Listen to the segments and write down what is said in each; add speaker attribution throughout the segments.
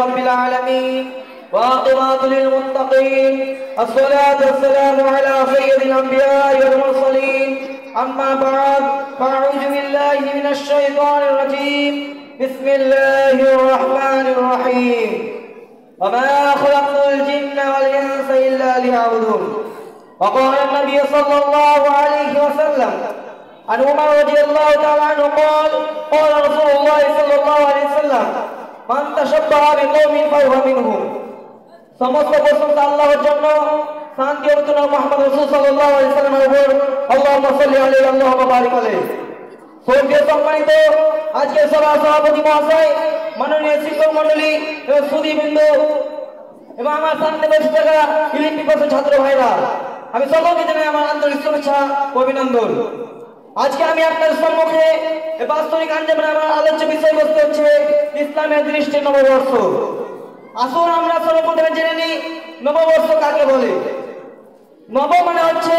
Speaker 1: رب العالمين وعاقبة للمتقين الصلاة والسلام على سيد الأنبياء والمرسلين أما بعد فأعوذ بالله من الشيطان الرجيم بسم الله الرحمن الرحيم وما خلقت الجن والإنس إلا ليعبدون وقال النبي صلى الله عليه وسلم عن عمر رضي الله تعالى عنه قال رسول الله صلى الله عليه وسلم من تشبه بقوم فهو منهم সমস্ত প্রশংসা আল্লাহর জন্য শান্তি ও বরকত মুহাম্মদ রাসূল সাল্লাল্লাহু আলাইহি ওয়াসাল্লামের উপর আল্লাহুম্মা সাল্লি আলাইহি আল্লাহুম্মা বারিক আলাইহি। সৌদির সম্মানিত আজকের সভাপতি মহাশয়, মাননীয় শিক্ষক মণ্ডলী এবং সুধীবৃন্দ এবং আমার সামনে বসে থাকা ইলেকট্রিক বাসের ছাত্র ভাইরা, আমি সকলকে জানাই আমার আন্তরিক শুভেচ্ছা ও অভিনন্দন। আজকে আমি আপনাদের সম্মুখে বাস্তবিক আঞ্জামে আমার আলোচ্য বিষয়বস্তু হচ্ছে ইসলামের দৃষ্টি নববর্ষ। আসুন আমরা সর্বপ্রথমে জেনে নিই নববর্ষ কাকে বলে। নব মানে হচ্ছে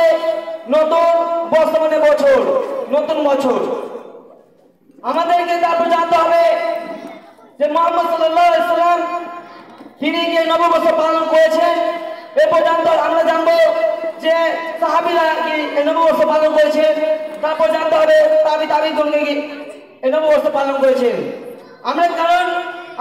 Speaker 1: নতুন, বর্ষ মানে বছর, নতুন বছর। আমাদেরকে তারপর জানতে হবে যে মুহাম্মদ সাল্লাল্লাহু আলাইহি ওয়াসাল্লাম তিনি যে নববর্ষ পালন করেছেন এরপর আমরা জানবো যে সাহাবীরা কি এই নববর্ষ পালন করেছেন। তারপর জানতে হবে তাবিঈগণকে কি এই নববর্ষ পালন করেছেন।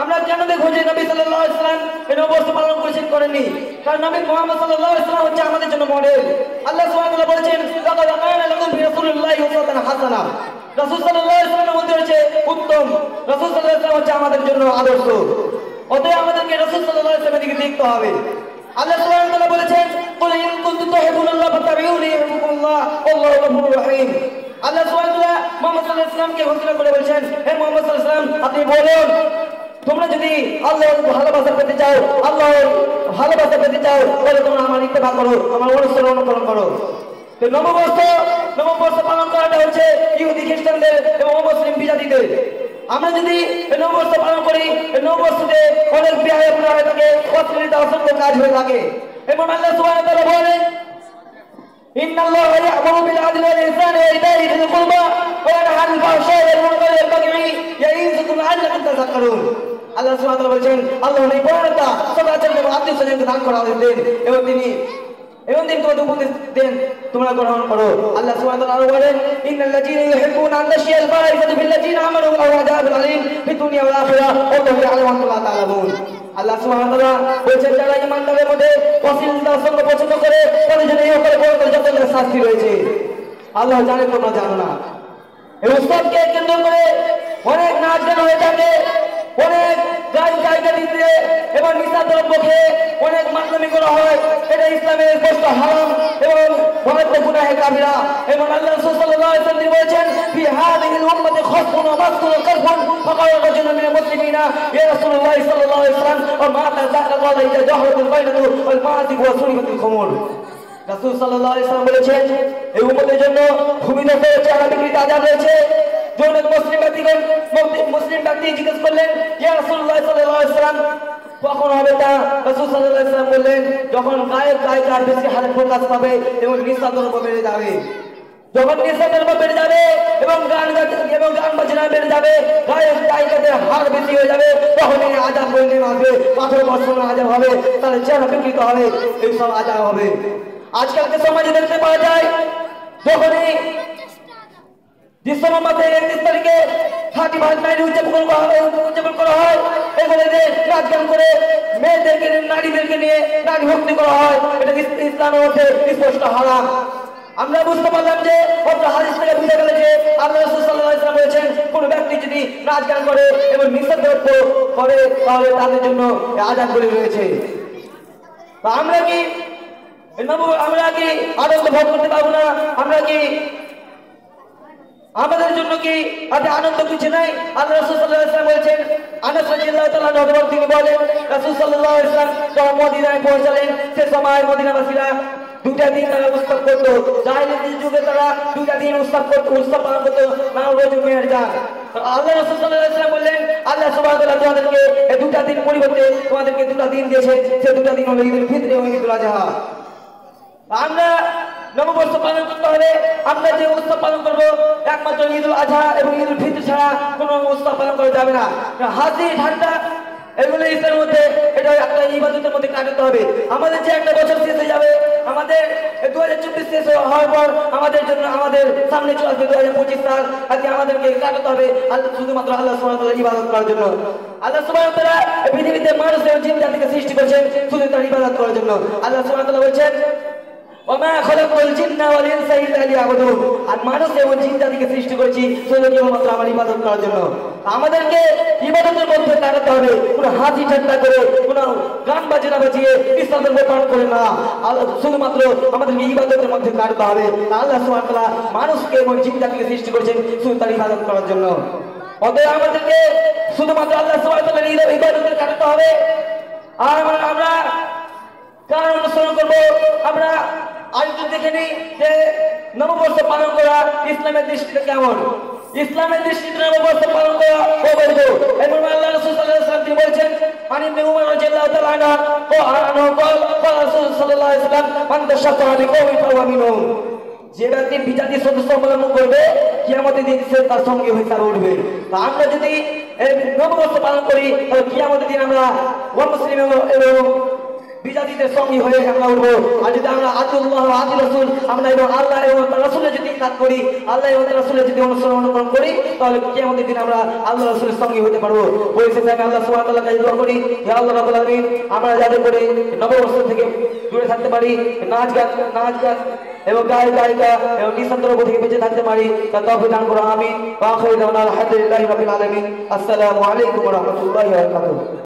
Speaker 1: আমরা কেন দেখো যে নবী সাল্লাল্লাহু আলাইহি ওয়াসাল্লাম এই নববর্ষ পালন করেছেন করেননি? কারণ নবী মুহাম্মদ সাল্লাল্লাহু আলাইহি ওয়াসাল্লাম হচ্ছে আমাদের জন্য মডেল। আল্লাহ সুবহানাহু ওয়া তাআলা বলেছেন লাকাদ কানা লাকুম ফি রাসূলিল্লাহি উসওয়াতুন হাসানা। রাসূল সাল্লাল্লাহু আলাইহি ওয়াসাল্লামের মধ্যে হচ্ছে উত্তম, রাসূল সাল্লাল্লাহু আলাইহি ওয়াসাল্লাম হচ্ছে আমাদের জন্য আদর্শ। অতএব আমাদেরকে রাসূল সাল্লাল্লাহু আলাইহি ওয়াসাল্লামের দিকে দেখতে হবে। আল্লাহ সুবহানাহু ওয়া তাআলা বলেছেন কুল ইন কুনতুম তুহিব্বুনাল্লাহ ফাত্তাবিউনি ইউহিব্বুকুমুল্লাহ আল্লাহু গফুরুর রহিম। আল্লাহ সুবহানাহু ওয়া তাআলা মুহাম্মদ সাল্লাল্লাহু আলাইহি ওয়াসাল্লামকে ঘোষণা করে বলেছেন, হে মুহাম্মদ সাল্লাল্লাহু আলাইহি ওয়াসাল্লাম আপনি বলুন তোমরা যদি আল্লাহর ভালোবাসা পেতে চাও, আল্লাহর ভালোবাসা পেতে চাও তাহলে তোমরা আমার ইত্তেবা করো, আমার অনুসরণ করো। তো নববর্ষ পালন করাটা হচ্ছে ইহুদি খ্রিস্টানদের এবং মুসলিম বিজাতিদের। আমরা যদি নববর্ষ পালন করি, নববর্ষতে অনেক বিহায়াপনা হয়ে থাকে, অশ্লীলতা অসংখ্য কাজ হয়ে থাকে। এবং আল্লাহ সুবহানাহু ওয়া তাআলা বলেন ইন্নাল্লাহা ইয়া'মুরু বিল আদলি ওয়াল ইহসানি ওয়া ইতা'i যিল কুরবা ওয়া ইয়ানহা আনিল ফাহশা'i ওয়াল মুনকারি ওয়াল বাগই ইয়া'iযুকুম লা'আল্লাকুম তাযাক্কারুন। আল্লাহ সুবহানাহু ওয়া তাআলা বলেন আল্লাহ নির্ভরতা সদাচার এবং আত্মীয়স্বজনকে দান করা দেন এবং তিনি তোমাদের উপদেশ দেন তোমরা গ্রহণ করো। আল্লাহ সুবহানাহু ওয়া তাআলা বলেন ইন্নাল্লাযীনা ইউহিব্বুনা আন তাশিয়াল ফাহিশাতু বিল্লাযীনা আমানু লাহুম আযাবুন আলীম ফিদ দুনিয়া ওয়াল আখিরাহ ওয়াল্লাহু ইয়া'লামু ওয়া আনতুম লা তা'লামুন। আল্লাহ সুবহানাহু ওয়া তাআলা বলেন যারা ঈমানদারদের মধ্যে অশ্লীলতা সঙ্গ পছন্দ করে তাদের জন্য এই উপরে বড় যতগুলো শাস্তি রয়েছে আল্লাহ জানে, তোমরা জানো না। এই উৎসবকে কেন্দ্র করে অনেক নাচ গান হয়ে থাকে, অনেক জায়গা দিতে এবং নিশা দ্রব্য খেয়ে অনেক মাতলামি করা হয়। এটা ইসলামের স্পষ্ট হারাম এবং বড় গুনাহে কাবিরা। এবং আল্লাহ রাসূল সাল্লাল্লাহু আলাইহি ওয়াসাল্লাম বলেছেন ফি হাযিহিল উম্মতি খাসফুন ওয়া মাসকুন কারফুন ফাকালা রাজুলুন মিনাল মুসলিমিনা ইয়া রাসূলুল্লাহ সাল্লাল্লাহু আলাইহি ওয়াসাল্লাম ওয়া মা তাযাক্কারা ক্বালা ইযা জাহরাতুল বাইনাতু ওয়াল মা'আসি ওয়া সুরিফাতুল খুমুর। রাসূল সাল্লাল্লাহু আলাইহি ওয়াসাল্লাম বলেছেন এই উম্মতের জন্য ভূমিদস্য হচ্ছে, আরাবিকৃত আযাব রয়েছে। যখন মুসলিম ব্যক্তি জিজ্ঞেস করলেন ইয়া রাসূলুল্লাহ সাল্লাল্লাহু আলাইহি ওয়াসাল্লাম কখন হবে তা? রাসূল সাল্লাল্লাহু আলাইহি ওয়াসাল্লাম বললেন যখন গায়ক বেশি হারে প্রকাশ পাবে এবং নিশা দ্রব্য বেড়ে যাবে। যখন নিশা দ্রব্য বেড়ে যাবে এবং গান বাজনা বেড়ে যাবে, গায়কদের হার বেশি হয়ে যাবে, তখন এই আযাব বইতে আসবে, পাথর বর্ষণের আযাব হবে, তাহলে চেহারা বিকৃত হবে, এইসব আযাব হবে। আজকালকে সমাজে দেখতে পাওয়া যায় যখনই ডিসেম্বর মাসের 31 তারিখে 31 নাইট উদযাপন করা হয়, এগুলো নাচ গান করে মেয়েদেরকে নারীদেরকে নিয়ে নারী ভক্তি করা হয়। এটা ইসলামের মধ্যে স্পষ্ট হারাম। আমরা বুঝতে পারলাম যে হাদিস থেকে বুঝে গেল যে আল্লাহ রাসূল সাল্লাল্লাহু আলাইহি ওয়াসাল্লাম বলেছেন কোন ব্যক্তি যদি নাচ গান করে এবং নিষেধ করে তাহলে তাদের জন্য আযাবগুলি রয়েছে। আমরা কি আনন্দ ভোগ করতে পারবো না? আমাদের জন্য কি আনন্দ কিছু নাই? আল্লাহ রাসূল সাল্লাল্লাহু আলাইহি ওয়াসাল্লাম বলেছেন, আনাস রাদিয়াল্লাহু তাআলা আনহু তিনি বলেন রাসূল সাল্লাল্লাহু আলাইহি ওয়াসাল্লাম যখন মদিনায় পৌঁছালেন সে সময় মদিনাবাসীরা দুটা দিন তারা উৎসব করত। জাহেলিয়াতের যুগে তারা দুটা দিন উৎসব পালন করত, নাম রজব মেহেরজান। আল্লাহ রাসূল সাল্লাল্লাহু আলাইহি ওয়াসাল্লাম বললেন আল্লাহ সুবহানাহু ওয়া তাআলা তোমাদেরকে এই দুটা দিন পরিবর্তে তোমাদেরকে দুটা দিন দিয়েছেন, সে দুটা দিন হলো ঈদুল ফিতর এবং ঈদুল আযহা। আমরা নববর্ষ পালন করতে হলে আমরা যে উৎসব পালন করবো একমাত্র ঈদুল আযহা এবং ঈদুল ফিতর ছাড়া কোনো উৎসব পালন করা যাবে না। হাসি ঠাট্টা এগুলো ইসলামের মধ্যে তাআলার ইবাদতের মধ্যে কাটাতে হবে। আমাদের যে একটা বছর শেষ হয়ে যাবে, আমাদের 2024 শেষ হওয়ার পর আমাদের জন্য আমাদের সামনে চলে আসবে 2025 সাল। আজকে আমাদেরকে কাটাতে হবে শুধুমাত্র আল্লাহ সুবহানাহু ওয়া তাআলার ইবাদত করার জন্য। আল্লাহ সুবহানাহু ওয়া তাআলা পৃথিবীতে মানুষ এবং জিন জাতিকে সৃষ্টি করেছেন শুধু তার ইবাদত করার জন্য। আল্লাহ সুবহানাহু ওয়া তাআলা বলেছেন ওয়ামা খালাকাতুল জিন্না ওয়াল ইনসা ইল্লা লিয়াবুদুন। আর মানুষ এবং জিন জাতিকে সৃষ্টি করেছি শুধু কেবলমাত্র আমার ইবাদত করার জন্য। আমাদেরকে ইবাদতের মধ্যে কাটাতে হবে, কোনো হাসি ঠাট্টা করে, কোনো গান বাজনা বাজিয়ে ইসলাম ধর্ম পালন করে না, শুধুমাত্র আমাদেরকে ইবাদতের মধ্যে কাটাতে হবে। আল্লাহ সুবহানাহু ওয়া তাআলা মানুষকে এবং জিন জাতিকে সৃষ্টি করেছেন শুধু তার ইবাদত করার জন্য। অতএব আমাদেরকে শুধুমাত্র আল্লাহ সুবহানাহু ওয়া তাআলার ইবাদতে কাটাতে হবে। আর আমরা কারণ অনুসরণ করবো। আমরা আরেকটু দেখে নিই যে নববর্ষ পালন করা ইসলামের দৃষ্টিতে কেমন। ইসলামের দৃষ্টিতে নববর্ষ পালন করা অবৈধ। এবং আল্লাহ রাসূল সাল্লাল্লাহু আলাইহি ওয়াসাল্লাম তিনি বলেছেন আন ইবনে উমর রাদিয়াল্লাহু তাআলা আনহু قال قال রাসূল সাল্লাল্লাহু আলাইহি ওয়াসাল্লাম মান তাশাফা বিকওমিন ফাহুয়া মিনহুম। যে ব্যক্তি বিজাতি সদস্য অবলম্বন করবে কিয়ামতের দিন সে তার সঙ্গে হিসাবে উঠবে। তা আমরা যদি নববর্ষ পালন করি তাহলে কিয়ামতের দিন আমরা মুসলিম এবং বিজাতিদের সঙ্গী হয়ে আমরা উঠবো। আর যদি আমরা আতিউল্লাহ ওয়া আতিউর রাসূল আমরা এবং আল্লাহ এবং তার রাসূলের যদি ইতাআত করি, আল্লাহ এবং তার রাসূলের যদি অনুসরণ করি, তাহলে কিয়ামতের দিন আমরা আল্লাহ রাসূলের সঙ্গী হতে পারবো। পরিশেষে আমি আল্লাহ সুবহানাহু ওয়া তাআলার কাছে দোয়া করি, হে আল্লাহ রাব্বুল আলামিন, আমরা যাতে করে নববর্ষ থেকে দূরে থাকতে পারি, নাচ গান এবং গায়িকা এবং নিঃসন্দেহ থেকে বেঁচে থাকতে পারি, তার তৌফিক দান করো। আমিন। ওয়া আখিরু দাওয়ানা আলহামদুলিল্লাহি রাব্বিল আলামিন। আসসালামু আলাইকুম ওয়া রাহমাতুল্লাহি ওয়া বারাকাতুহু।